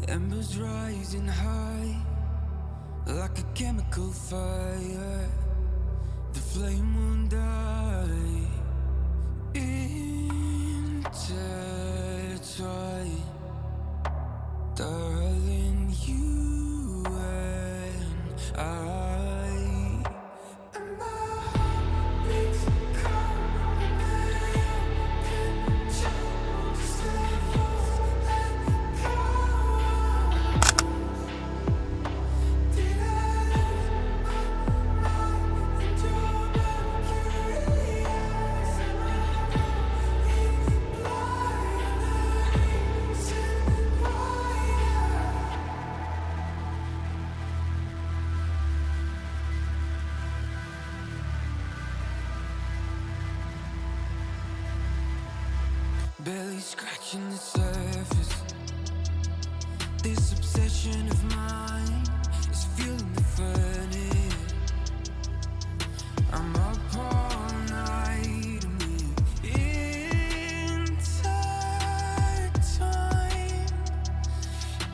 Embers rising high, like a chemical fire. The flame won't die. Intertwine, darling, you and I. And my heart beats cold under your control. Just let go, let go. Did I lose my mind in your mercury eyes? Am I going blind? The reason why barely scratching the surface. This obsession of mine is fueling the furnace. I'm up all night and we're intertwined.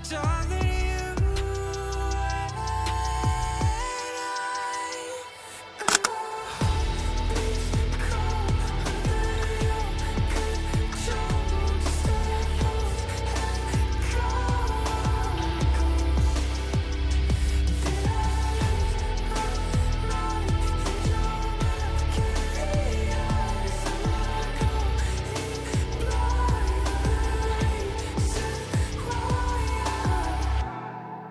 Darling, you and I. And my heart beats cold under your control. Just let go, let go. Did I lose my mind in your mercury eyes? Am I going blind? The reason why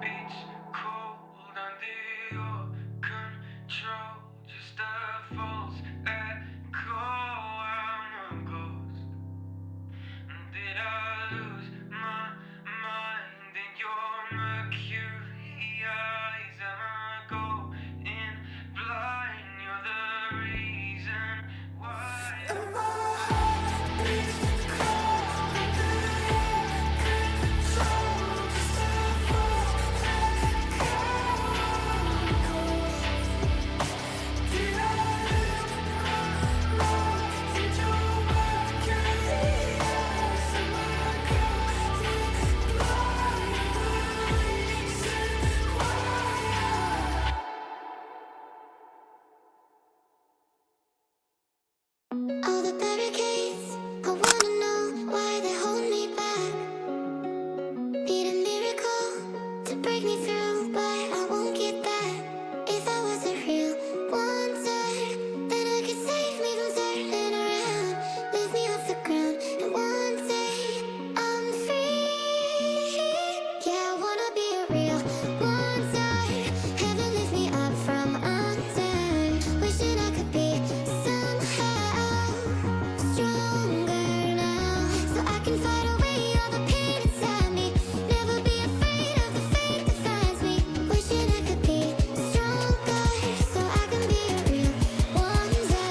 beats cold under your control. Just a false echo. I'm a ghost. Did I lose my mind in your mercury eyes? Am I going blind? You're the reason why. And my heart beats cold under your control. Just a false echo. Did I lose my mind in your mercury eyes? Am I going blind? The reason why. All the barricades, I wanna know why they hold me back. Need a miracle to break me through, but I won't get that. If I wasn't real wonder, then I could save me from turning around. Lift me off the ground, and one day I'm free. Yeah, I wanna be a real wonder. Heaven lift me up from under. Wishing I could be somehow stronger now, so I can fight away all the pain inside me. Never be afraid of the fate that finds me. Wishing I could be stronger, so I can be a real wonder.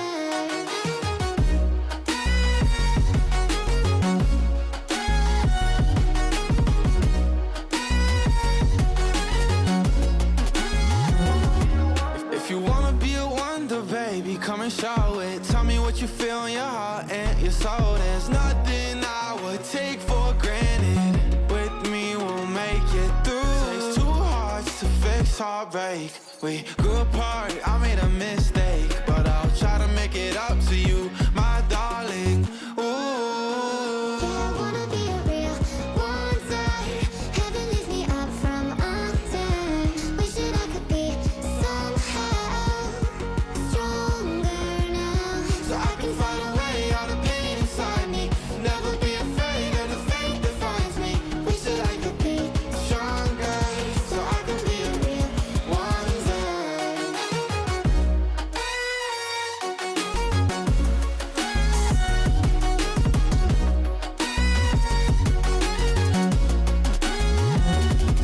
If you wanna be a wonder, baby, come and show it. Tell me what you feel in your heart and your soul. There's nothing I would take for granted. With me, we'll make it through. Takes two hearts to fix heartbreak. We grew apart, I made a mistake, but I'll try to make it up to you, my darling. Ooh. Yeah, I wanna be a real wonder. Heaven lift me up from under. Wishing I could be somehow stronger now, so I can fight away all the pain inside me. Never be afraid of the fate that finds me. Wishing I could be stronger, so I can be a real wonder.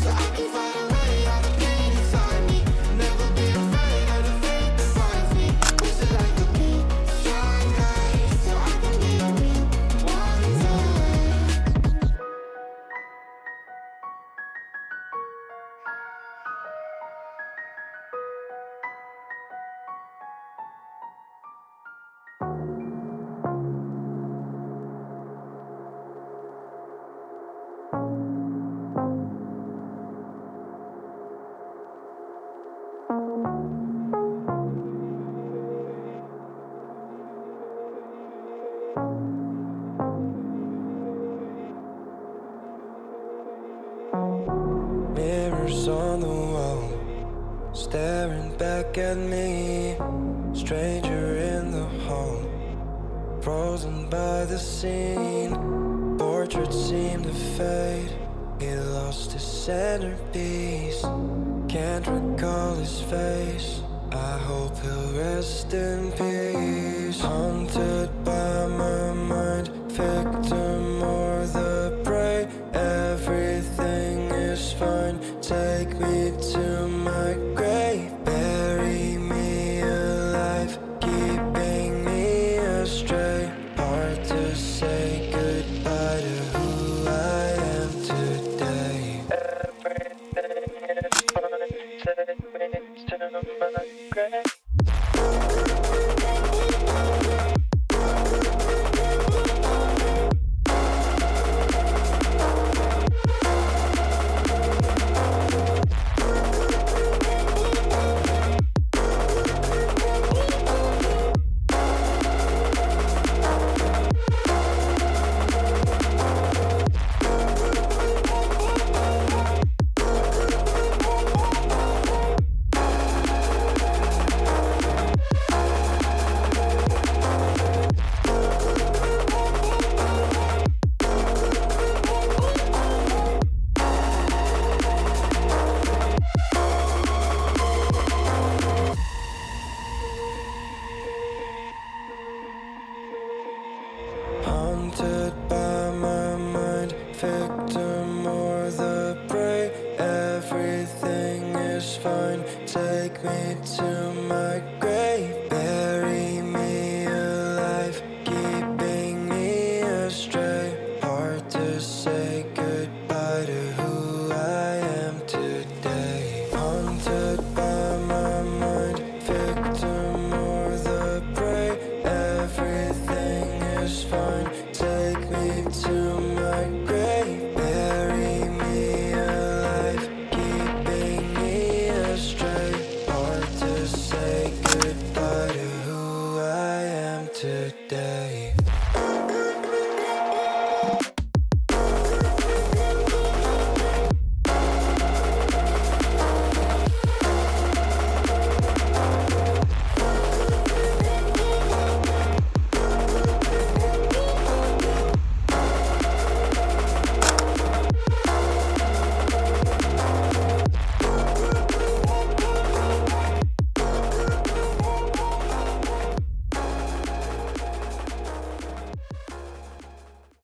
So I can fight away all the pain inside me. Never be afraid of the fate that finds me. Wishing I could be stronger, so I can be a real wonder. Pictures on the wall, staring back at me. Stranger in the hall, frozen by the scene. Portrait seemed to fade, he lost his centerpiece. Can't recall his face, I hope he'll rest in peace. Haunted by my mind, victim or the prey. Everything is fine, take me to my grave. Bury me alive, keeping me astray. Hard to say goodbye to who I am today. Everything is fine, take me to my grave. Haunted by my mind, victim or the prey. Everything is fine, take me to my grave. Bury me alive, keeping me astray. Hard to say goodbye to who I am today. Haunted by my mind, victim or the prey. Everything is fine, take me to my grave. Bury me alive, keeping me astray. Hard to say goodbye to who I am today.